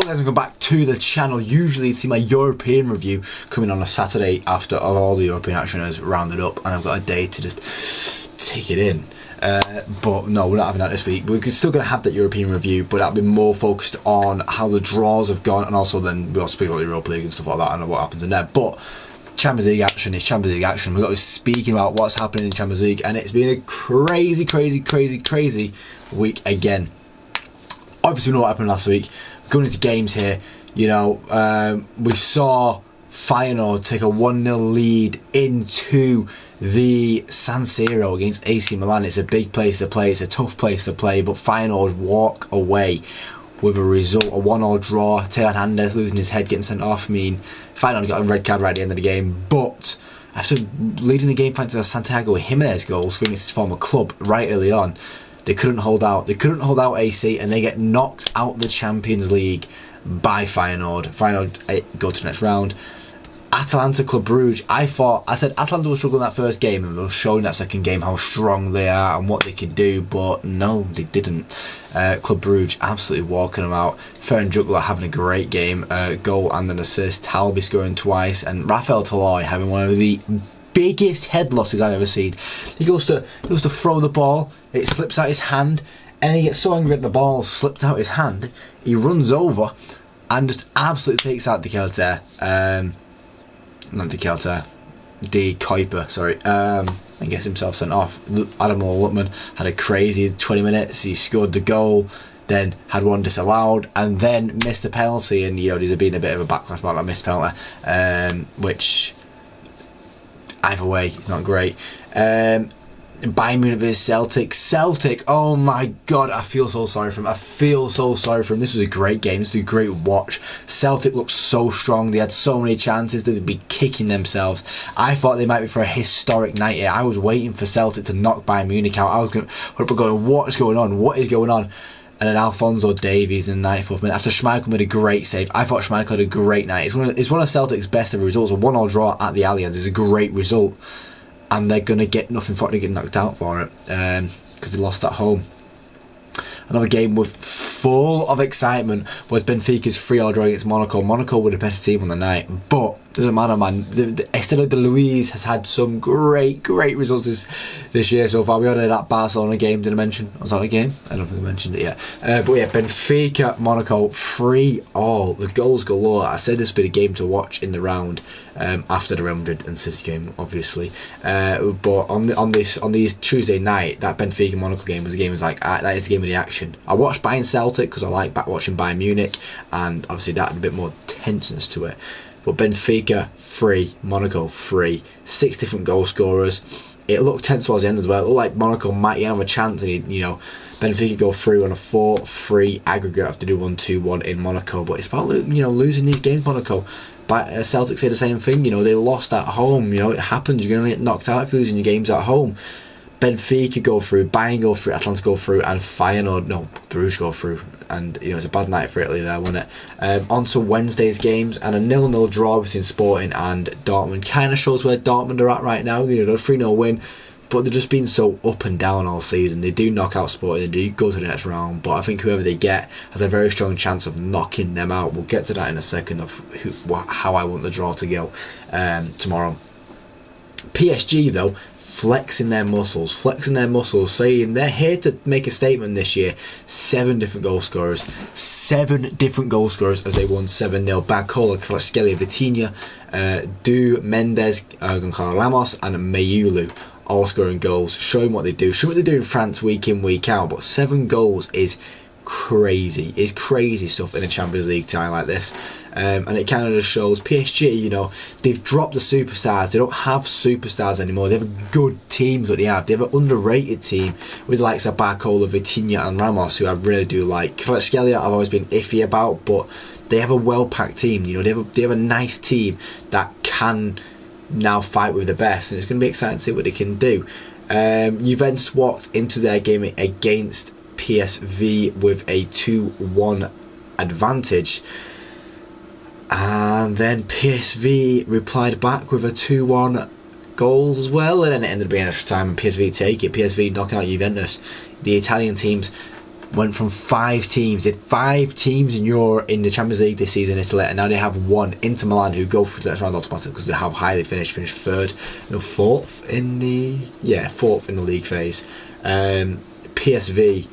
guys, welcome back to the channel. Usually you see my European review coming on a Saturday after all the European action is rounded up and I've got a day to just take it in. But no, we're not having that this week. We're still going to have that European review, but that'll be more focused on how the draws have gone, and also then we'll speak about the Europa League and stuff like that and what happens in there. But Champions League action is Champions League action. We've got to be speaking about what's happening in Champions League, and it's been a crazy week again. Obviously we know what happened last week. Going into games here, you know, we saw Feyenoord take a 1-0 lead into the San Siro against AC Milan. It's a big place to play, it's a tough place to play, but Feyenoord walk away with a result, a 1-1 draw. Theo Hernandez losing his head, getting sent off. I mean, Feyenoord got a red card right at the end of the game, but after leading the game thanks to a Santiago Jimenez goal, scoring against his former club right early on, they couldn't hold out. They couldn't hold out AC, and they get knocked out the Champions League by Feyenoord. Feyenoord go to the next round. Atalanta Club Brugge. I said Atalanta was struggling that first game, and they were showing that second game how strong they are and what they can do, but no, they didn't. Club Brugge absolutely walking them out. Ferran Juggler having a great game, goal and an assist. Talby scoring twice, and Rafael Toloi having one of the biggest head losses I've ever seen. He goes to throw the ball, it slips out his hand, and he gets so angry at the ball slipped out his hand, he runs over and just absolutely takes out De Kuiper, and gets himself sent off. Adam Lutman had a crazy 20 minutes. He scored the goal, then had one disallowed, and then missed a penalty. And you know, there's been a bit of a backlash about that missed penalty, which either way, it's not great. Bayern Munich vs Celtic, oh my god, I feel so sorry for him. This was a great game, this was a great watch. Celtic looked so strong, they had so many chances, they'd be kicking themselves. I thought they might be for a historic night here. I was waiting for Celtic to knock Bayern Munich out. I was going, what is going on? And then Alphonso Davies in the 94th minute, after Schmeichel made a great save. I thought Schmeichel had a great night. It's one of Celtic's best ever results. A 1-1 draw at the Allianz is a great result, and they're going to get nothing for it. They get knocked out for it because they lost at home. Another game with full of excitement was Benfica's 3-0 draw against Monaco. Monaco were the better team on the night, but doesn't matter, man. Estela de Luis has had some great results this year so far. We had that Barcelona game, did I mention? Was that a game? I don't think I mentioned it yet. But yeah, Benfica, Monaco, 3-0. The goals galore. I said this would be a game to watch in the round after the Real Madrid and City game, obviously. But on these Tuesday night, that Benfica Monaco game was a game that is the game of the action. I watched Bayern Celtic because I like watching Bayern Munich, and obviously that had a bit more tensions to it. But Benfica 3, Monaco 3, 6 different goal scorers. It looked tense towards the end as well. It looked like Monaco might have a chance, and Benfica go through on a 4-3 aggregate after do 1-2-1 in Monaco. But it's about losing these games, Monaco. But Celtic say the same thing. They lost at home. It happens. You're going to get knocked out if you're losing your games at home. Benfica go through, Bayern go through, Atalanta go through, and Bruges go through. And it's a bad night for Italy there, wasn't it? On to Wednesday's games, and a 0-0 draw between Sporting and Dortmund kind of shows where Dortmund are at right now. A 3-0 win, but they've just been so up and down all season. They do knock out Sporting, they do go to the next round, but I think whoever they get has a very strong chance of knocking them out. We'll get to that in a second of how I want the draw to go tomorrow. PSG though, flexing their muscles, saying they're here to make a statement this year. 7 different goal scorers as they won 7-0. Barcola, Kvaratskhelia, Vitinha, Du, Mendes, Gonzalo Ramos, and Mayulu all scoring goals, showing what they do, showing what they do in France week in, week out. But 7 goals is crazy. It's crazy stuff in a Champions League tie like this. And it kind of just shows PSG, they've dropped the superstars. They don't have superstars anymore. They have good teams that they have. They have an underrated team with the likes of Barcola, Vitinha and Ramos, who I really do like. Kvaratskhelia I've always been iffy about, but they have a well-packed team. They have a nice team that can now fight with the best, and it's going to be exciting to see what they can do. Juventus walked into their game against PSV with a 2-1 advantage, and then PSV replied back with a 2-1 goals as well, and then it ended up being extra time and PSV take it. PSV knocking out Juventus. The Italian teams went from 5 teams. They had 5 teams in the Champions League this season in Italy, and now they have 1, Inter Milan, who go through the next round automatically because of how high they finished 3rd, no, 4th in the 4th in the league phase. PSV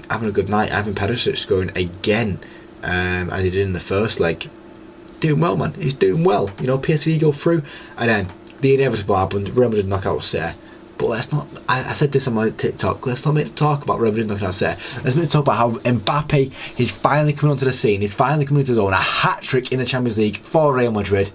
having a good night. Ivan Perisic scoring again, as he did in the first leg. Doing well, man. He's doing well. You know, PSV go through, and then the inevitable happened. Real Madrid knock out City. But let's not. I said this on my TikTok. Let's not make to talk about Real Madrid knocking out City. Let's make to talk about how Mbappe is finally coming onto the scene. He's finally coming into his own. A hat trick in the Champions League for Real Madrid.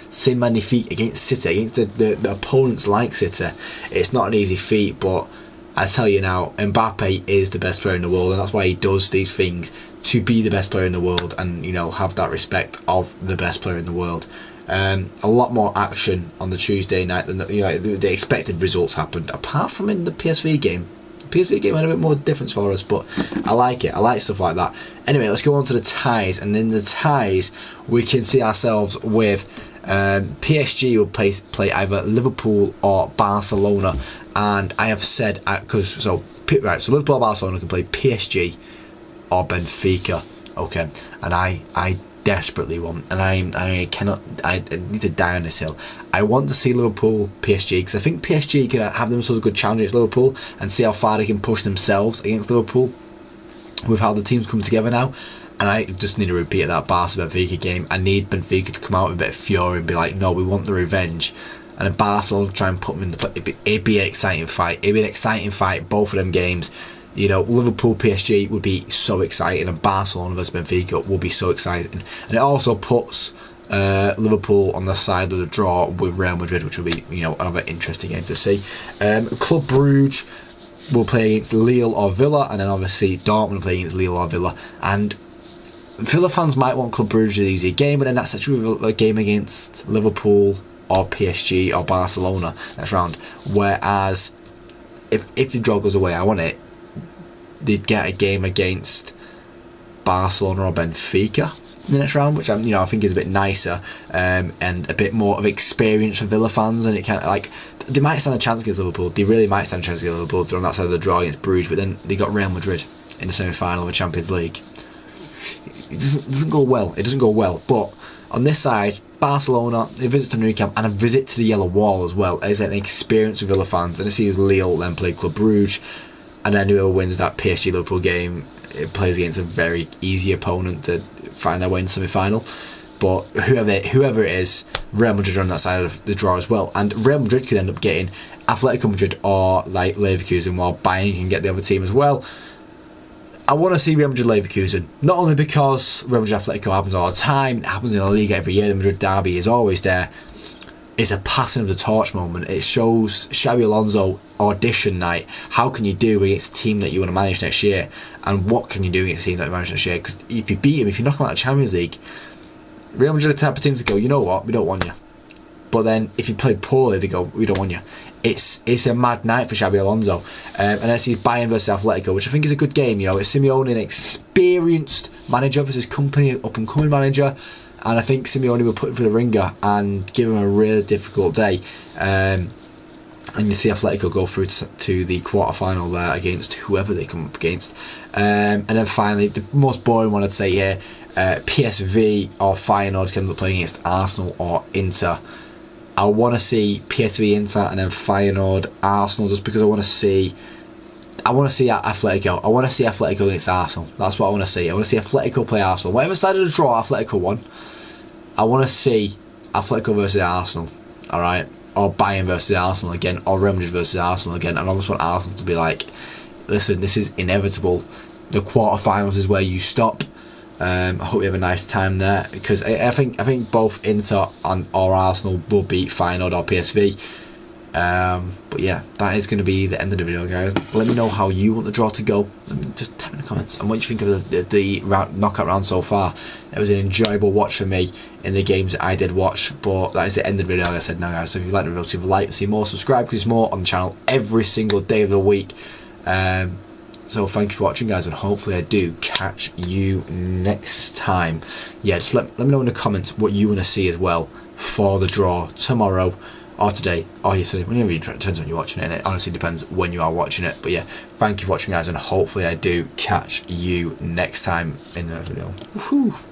C'est magnifique against City, against the opponents like City. It's not an easy feat, but I tell you now, Mbappe is the best player in the world, and that's why he does these things, to be the best player in the world, and, you know, have that respect of the best player in the world. A lot more action on the Tuesday night than the expected results happened, apart from in the PSV game. The PSV game had a bit more difference for us, but I like it. I like stuff like that. Anyway, let's go on to the ties, and in the ties we can see ourselves with PSG will play either Liverpool or Barcelona, and I have said so Liverpool or Barcelona can play PSG or Benfica, okay, and I desperately want, and I need to die on this hill. I want to see Liverpool PSG, because I think PSG can have themselves a good challenge against Liverpool and see how far they can push themselves against Liverpool with how the teams come together now. And I just need a repeat of that Barca-Benfica game. I need Benfica to come out with a bit of fury and be like, no, we want the revenge. And then Barcelona try and put them in the... It'd be an exciting fight. It'd be an exciting fight, both of them games. You know, Liverpool-PSG would be so exciting, and Barcelona versus Benfica will be so exciting. And it also puts Liverpool on the side of the draw with Real Madrid, which will be, you know, another interesting game to see. Club Brugge will play against Lille or Villa, and then obviously Dortmund will play against Lille or Villa. And Villa fans might want Club Brugge to easy game, but then that's actually a game against Liverpool or PSG or Barcelona next round. Whereas if the draw goes away, I want it, they'd get a game against Barcelona or Benfica in the next round, which I think is a bit nicer, and a bit more of experience for Villa fans, and it kind of like they might stand a chance against Liverpool. They really might stand a chance against Liverpool if they're on that side of the draw against Bruges, but then they got Real Madrid in the semi-final of the Champions League. It doesn't go well. It doesn't go well. But on this side, Barcelona, a visit to Nou Camp and a visit to the Yellow Wall as well, is an experience for Villa fans. And it sees Lille then play Club Brugge, and then whoever wins that PSG Liverpool game, it plays against a very easy opponent to find their way in the semi-final. But whoever it is, Real Madrid are on that side of the draw as well, and Real Madrid could end up getting Atletico Madrid or like Leverkusen, while Bayern can get the other team as well. I want to see Real Madrid Leverkusen, not only because Real Madrid Atletico happens all the time, it happens in the league every year, the Madrid derby is always there. It's a passing of the torch moment. It shows Xabi Alonso audition night. How can you do against a team that you want to manage next year, and what can you do against a team that you manage next year? Because if you beat him, if you knock him out of the Champions League, Real Madrid are the type of team to go, you know what, we don't want you. But then if you play poorly, they go, we don't want you. It's a mad night for Xabi Alonso. And then see Bayern versus Atletico, which I think is a good game. You know, it's Simeone, an experienced manager versus company, up and coming manager, and I think Simeone will put him through the ringer and give him a really difficult day. And you see Atletico go through to the quarter-final there against whoever they come up against. And then finally, the most boring one I'd say here, PSV or Feyenoord can end up playing against Arsenal or Inter. I want to see PSV Inter and then Feyenoord Arsenal, just because I want to see Atletico. I want to see Atletico against Arsenal. That's what I want to see. I want to see Atletico play Arsenal. Whatever side of the draw Atletico won, I want to see Atletico versus Arsenal. Alright? Or Bayern versus Arsenal again, or Real Madrid versus Arsenal again. And I almost want Arsenal to be like, listen, this is inevitable. The quarterfinals is where you stop. I hope you have a nice time there, because I think both Inter or Arsenal will beat Feyenoord or PSV. But yeah, that is going to be the end of the video, guys. Let me know how you want the draw to go. Let me just tell me in the comments and what you think of the knockout round so far. It was an enjoyable watch for me in the games that I did watch. But that is the end of the video, like I said now, guys. So if you like the video, leave a like and see more, subscribe, because there's more on the channel every single day of the week. So thank you for watching, guys, and hopefully I do catch you next time. Yeah, just let me know in the comments what you want to see as well for the draw tomorrow. or today, or yesterday, whenever it depends when you're watching it, and it honestly depends when you are watching it. But yeah, thank you for watching, guys, and hopefully I do catch you next time in the video. Woohoo!